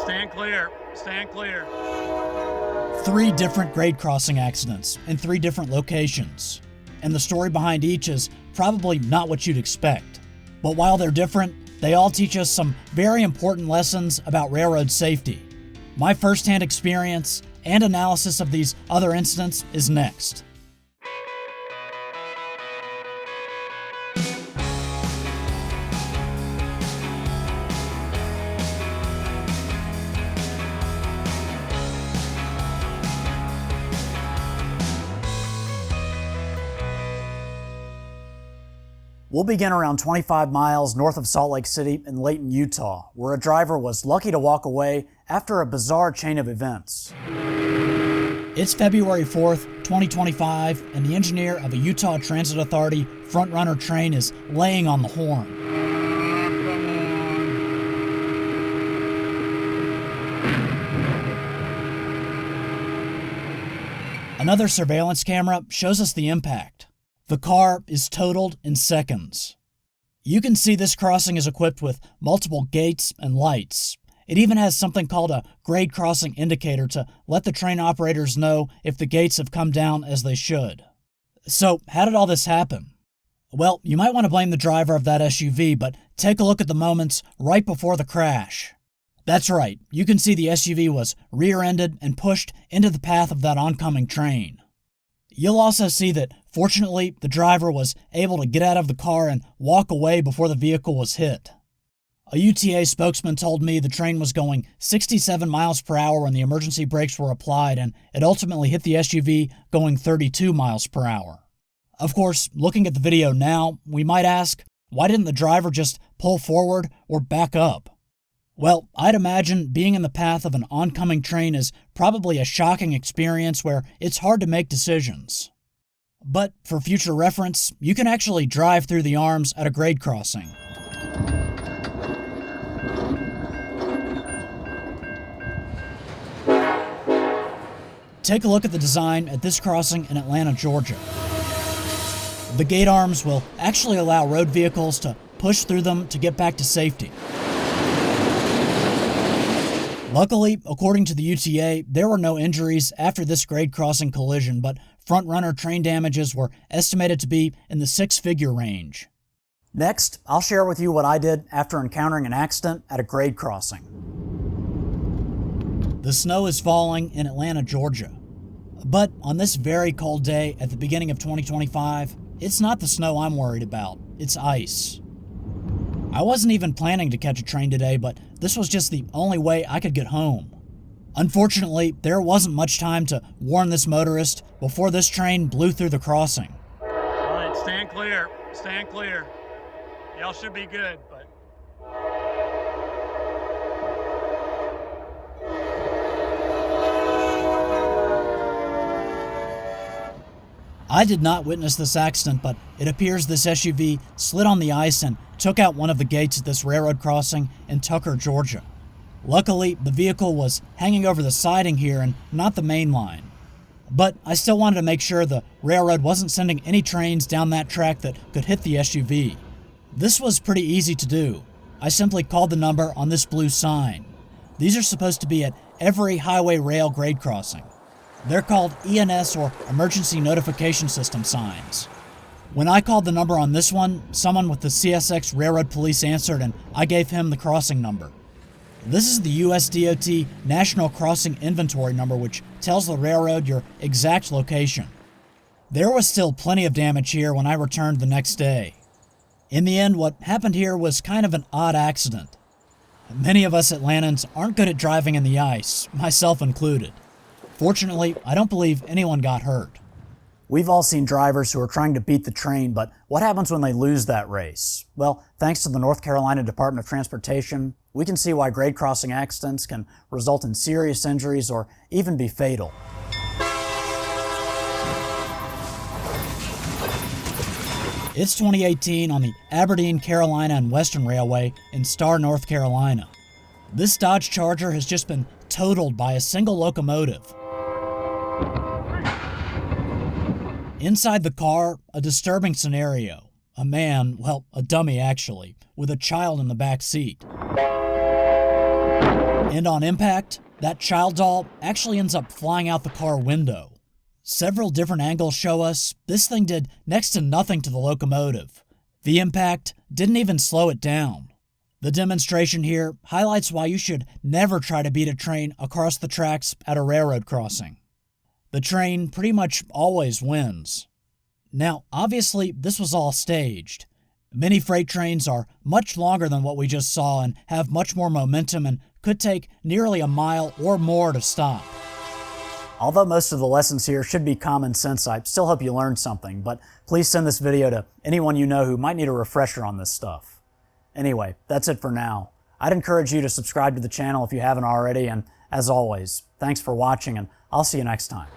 Stand clear. Stand clear. 3 different grade crossing accidents in 3 different locations. And the story behind each is probably not what you'd expect. But while they're different, they all teach us some very important lessons about railroad safety. My firsthand experience and analysis of these other incidents is next. We'll begin around 25 miles north of Salt Lake City in Layton, Utah, where a driver was lucky to walk away after a bizarre chain of events. It's February 4th, 2025, and the engineer of a Utah Transit Authority front runner train is laying on the horn. Another surveillance camera shows us the impact. The car is totaled in seconds. You can see this crossing is equipped with multiple gates and lights. It even has something called a grade crossing indicator to let the train operators know if the gates have come down as they should. So, how did all this happen? Well, you might want to blame the driver of that SUV, but take a look at the moments right before the crash. That's right, you can see the SUV was rear-ended and pushed into the path of that oncoming train. You'll also see that, fortunately, the driver was able to get out of the car and walk away before the vehicle was hit. A UTA spokesman told me the train was going 67 miles per hour when the emergency brakes were applied, and it ultimately hit the SUV going 32 miles per hour. Of course, looking at the video now, we might ask, why didn't the driver just pull forward or back up? Well, I'd imagine being in the path of an oncoming train is probably a shocking experience where it's hard to make decisions. But for future reference, you can actually drive through the arms at a grade crossing. Take a look at the design at this crossing in Atlanta, Georgia. The gate arms will actually allow road vehicles to push through them to get back to safety. Luckily, according to the UTA, there were no injuries after this grade crossing collision, but front runner train damages were estimated to be in the 6-figure range. Next, I'll share with you what I did after encountering an accident at a grade crossing. The snow is falling in Atlanta, Georgia. But on this very cold day at the beginning of 2025, it's not the snow I'm worried about, it's ice. I wasn't even planning to catch a train today, but this was just the only way I could get home. Unfortunately, there wasn't much time to warn this motorist before this train blew through the crossing. All right, stand clear. Stand clear. Y'all should be good, but... I did not witness this accident, but it appears this SUV slid on the ice and took out one of the gates at this railroad crossing in Tucker, Georgia. Luckily, the vehicle was hanging over the siding here and not the main line. But I still wanted to make sure the railroad wasn't sending any trains down that track that could hit the SUV. This was pretty easy to do. I simply called the number on this blue sign. These are supposed to be at every highway rail grade crossing. They're called ENS or Emergency Notification System signs. When I called the number on this one, someone with the CSX Railroad Police answered and I gave him the crossing number. This is the USDOT National Crossing Inventory number, which tells the railroad your exact location. There was still plenty of damage here when I returned the next day. In the end, what happened here was kind of an odd accident. Many of us Atlantans aren't good at driving in the ice, myself included. Fortunately, I don't believe anyone got hurt. We've all seen drivers who are trying to beat the train, but what happens when they lose that race? Well, thanks to the North Carolina Department of Transportation, we can see why grade crossing accidents can result in serious injuries or even be fatal. It's 2018 on the Aberdeen, Carolina and Western Railway in Star, North Carolina. This Dodge Charger has just been totaled by a single locomotive. Inside the car, a disturbing scenario. A man, well, a dummy actually, with a child in the back seat. And on impact, that child doll actually ends up flying out the car window. Several different angles show us this thing did next to nothing to the locomotive. The impact didn't even slow it down. The demonstration here highlights why you should never try to beat a train across the tracks at a railroad crossing. The train pretty much always wins. Now, obviously, this was all staged. Many freight trains are much longer than what we just saw and have much more momentum and could take nearly a mile or more to stop. Although most of the lessons here should be common sense, I still hope you learned something, but please send this video to anyone you know who might need a refresher on this stuff. Anyway, that's it for now. I'd encourage you to subscribe to the channel if you haven't already, and as always, thanks for watching, and I'll see you next time.